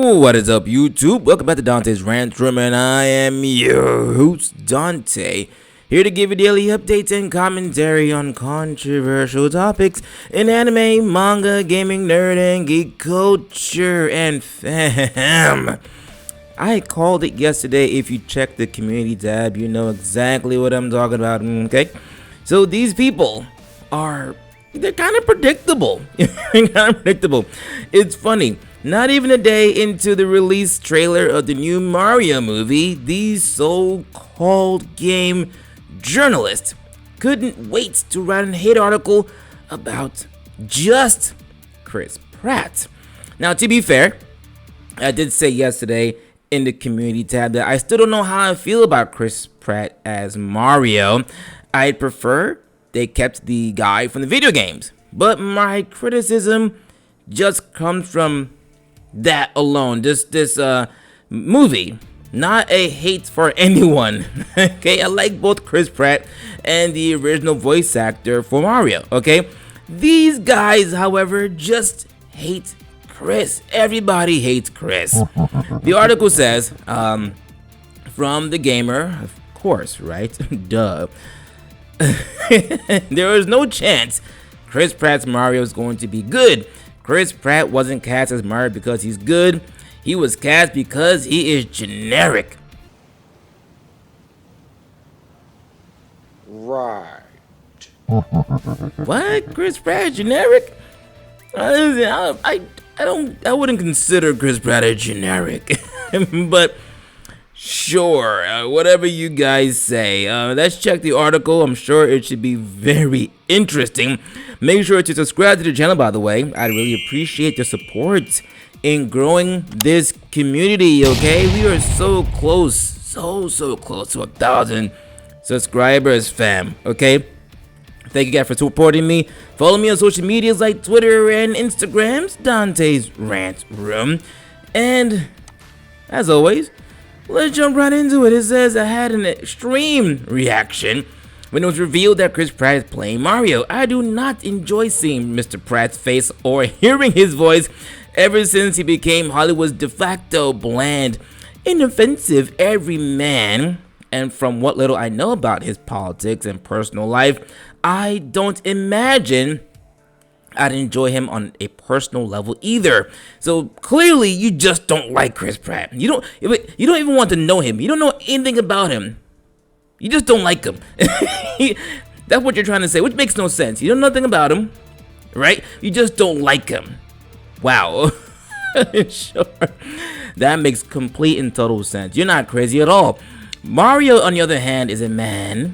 What is up, YouTube? Welcome back to DantesRantRoom, and I am your host, Dante, here to give you daily updates and commentary on controversial topics in anime, manga, gaming, nerd, and geek culture. And fam, I called it yesterday. If you check the community tab, you know exactly what I'm talking about, okay? So these people they're kind of predictable. It's funny. Not even a day into the release trailer of the new Mario movie, these so-called game journalists couldn't wait to write a hate article about just Chris Pratt. Now, to be fair, I did say yesterday in the community tab that I still don't know how I feel about Chris Pratt as Mario. I'd prefer they kept the guy from the video games, but my criticism just comes from that alone. This movie, not a hate for anyone. Okay, I like both Chris Pratt and the original voice actor for Mario. Okay, these guys, however, just hate Chris. Everybody hates Chris. The article says, from the gamer, of course, right? Duh. There is no chance Chris Pratt's Mario is going to be good. Chris Pratt wasn't cast as Mario because he's good. He was cast because he is generic. Right. What? Chris Pratt generic? I wouldn't consider Chris Pratt a generic. But sure, whatever you guys say. Let's check the article. I'm sure it should be very interesting. Make sure to subscribe to the channel, by the way. I'd really appreciate the support in growing this community, okay? We are so close, so close to 1,000 subscribers, fam, okay? Thank you guys for supporting me. Follow me on social medias like Twitter and Instagrams, Dante's Rant Room. And as always, let's jump right into it. It says I had an extreme reaction when it was revealed that Chris Pratt is playing Mario. I do not enjoy seeing Mr. Pratt's face or hearing his voice ever since he became Hollywood's de facto bland, inoffensive everyman. And from what little I know about his politics and personal life, I don't imagine I'd enjoy him on a personal level either. So clearly you just don't like Chris Pratt. You don't even want to know him. You don't know anything about him. You just don't like him. That's what you're trying to say, which makes no sense. You know nothing about him, right? You just don't like him. Wow. Sure. That makes complete and total sense. You're not crazy at all. Mario, on the other hand, is a man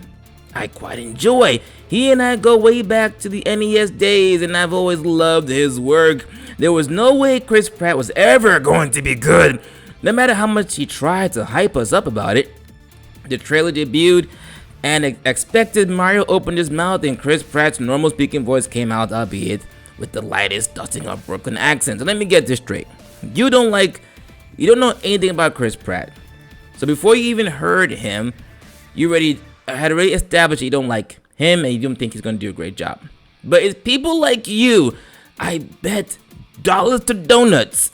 I quite enjoy. He and I go way back to the NES days, and I've always loved his work. There was no way Chris Pratt was ever going to be good, no matter how much he tried to hype us up about it. The trailer debuted, and expected Mario opened his mouth, and Chris Pratt's normal speaking voice came out, albeit with the lightest dusting of Brooklyn accent. So let me get this straight. You don't know anything about Chris Pratt. So before you even heard him, you had already established that you don't like him and you don't think he's going to do a great job. But it's people like you, I bet dollars to donuts,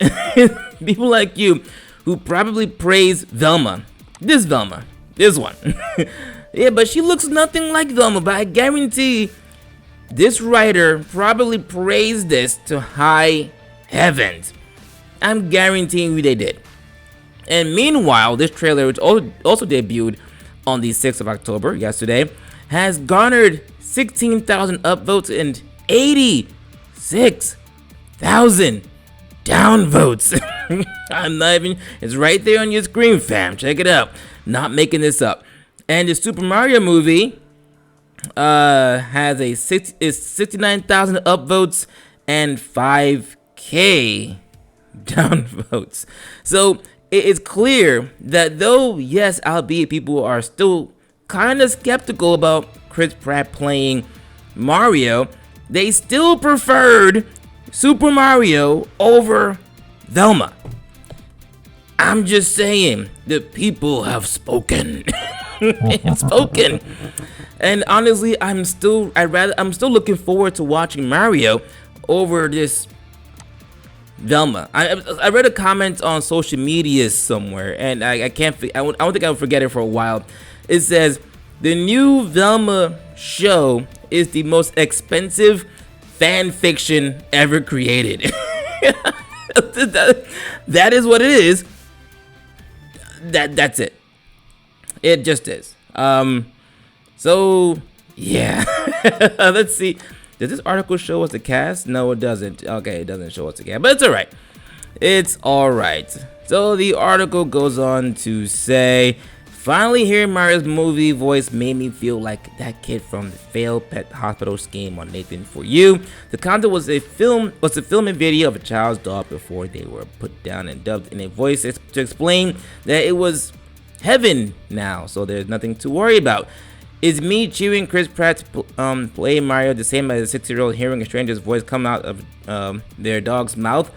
people like you who probably praise Velma. This one. Yeah, but she looks nothing like Velma, but I guarantee this writer probably praised this to high heavens. I'm guaranteeing you they did. And meanwhile, this trailer, which also debuted on the 6th of October, yesterday, has garnered 16,000 upvotes and 86,000 downvotes. It's right there on your screen, fam. Check it out. Not making this up. And the Super Mario movie has 69,000 upvotes and 5K downvotes. So it is clear that though, yes, albeit people are still kind of skeptical about Chris Pratt playing Mario, they still preferred Super Mario over Velma. I'm just saying, the people have spoken. It's spoken. And honestly, I'm still looking forward to watching Mario over this Velma. I read a comment on social media somewhere, and I can't. I don't think I'll forget it for a while. It says the new Velma show is the most expensive fan fiction ever created. That is what it is. That's it. It just is. So yeah. Let's see. Does this article show us the cast? No, it doesn't. Okay, it doesn't show us the cast, but it's alright. It's alright. So the article goes on to say, finally hearing Mario's movie voice made me feel like that kid from the failed pet hospital scheme on Nathan For You. The content was a film and video of a child's dog before they were put down and dubbed in a voice to explain that it was heaven now, so there's nothing to worry about. Is me cheering Chris Pratt to play Mario the same as a 6-year-old hearing a stranger's voice come out of their dog's mouth?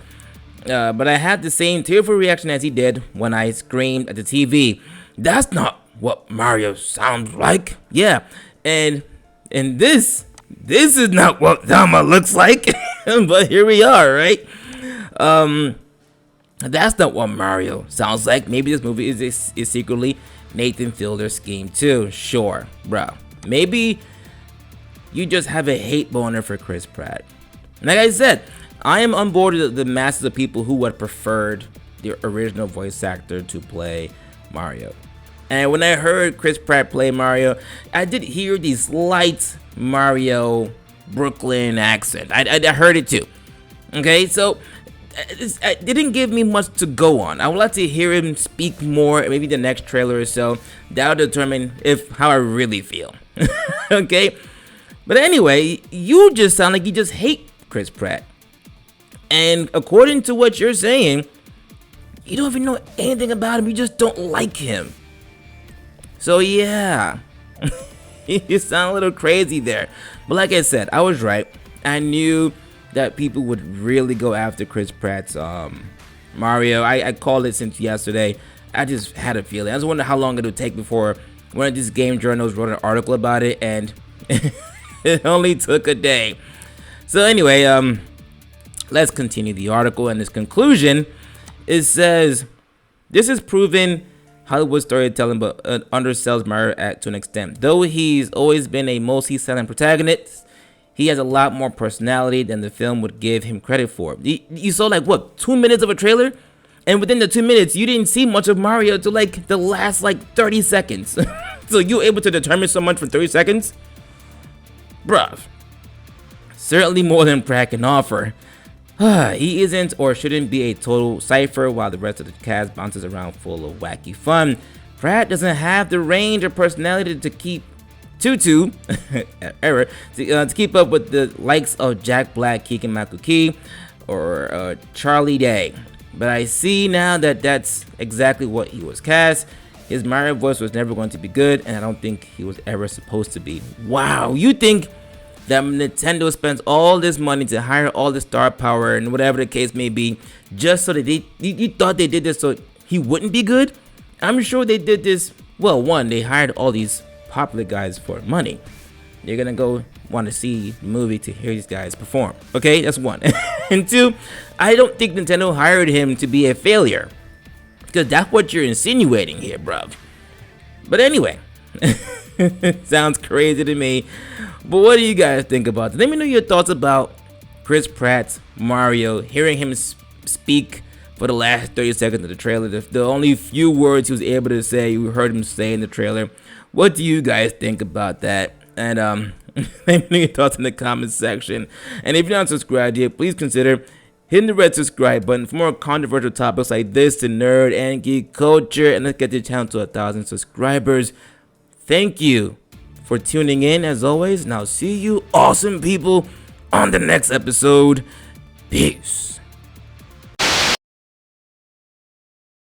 But I had the same tearful reaction as he did when I screamed at the TV. That's not what Mario sounds like. Yeah, and this is not what Velma looks like. But here we are, right? That's not what Mario sounds like. Maybe this movie is secretly Nathan Fielder's scheme too. Sure, bro. Maybe you just have a hate boner for Chris Pratt. Like I said, I am on board with the masses of people who would preferred the original voice actor to play Mario. And when I heard Chris Pratt play Mario, I did hear the slight Mario Brooklyn accent. I heard it too. Okay, so it didn't give me much to go on. I would like to hear him speak more, maybe the next trailer or so. That'll determine how I really feel. Okay? But anyway, you just sound like you just hate Chris Pratt. And according to what you're saying, you don't even know anything about him. You just don't like him. So yeah, you sound a little crazy there. But like I said, I was right. I knew that people would really go after Chris Pratt's Mario. I called it since yesterday. I just had a feeling. I was wondering how long it would take before one of these game journals wrote an article about it, and it only took a day. So anyway, let's continue the article. And its conclusion, it says, this is proven Hollywood storytelling, but undersells Mario to an extent. Though he's always been a mostly silent protagonist, he has a lot more personality than the film would give him credit for. You saw like what, 2 minutes of a trailer? And within the 2 minutes, you didn't see much of Mario till like the last like 30 seconds. So you were able to determine so much for 30 seconds? Bruh. Certainly more than Pratt can offer. He isn't or shouldn't be a total cipher while the rest of the cast bounces around full of wacky fun. Pratt doesn't have the range or personality to keep to keep up with the likes of Jack Black, keegan-michael or Charlie Day. But I see now that that's exactly what he was cast. His Mario voice was never going to be good, and I don't think he was ever supposed to be. Wow, you think that Nintendo spends all this money to hire all the star power and whatever the case may be, just so that you thought they did this so he wouldn't be good? I'm sure they did this. Well, one, they hired all these popular guys for money. They're gonna go want to see the movie to hear these guys perform. Okay, that's one. And two, I don't think Nintendo hired him to be a failure, because that's what you're insinuating here, bruv. But anyway, sounds crazy to me. But what do you guys think about it? Let me know your thoughts about Chris Pratt's Mario, hearing him speak for the last 30 seconds of the trailer, the only few words he was able to say, you heard him say in the trailer. What do you guys think about that? And let me know your thoughts in the comment section. And if you're not subscribed yet, please consider hitting the red subscribe button for more controversial topics like this, the nerd and geek culture. And let's get the channel to 1,000 subscribers. Thank you for tuning in as always, and I'll see you awesome people on the next episode. Peace.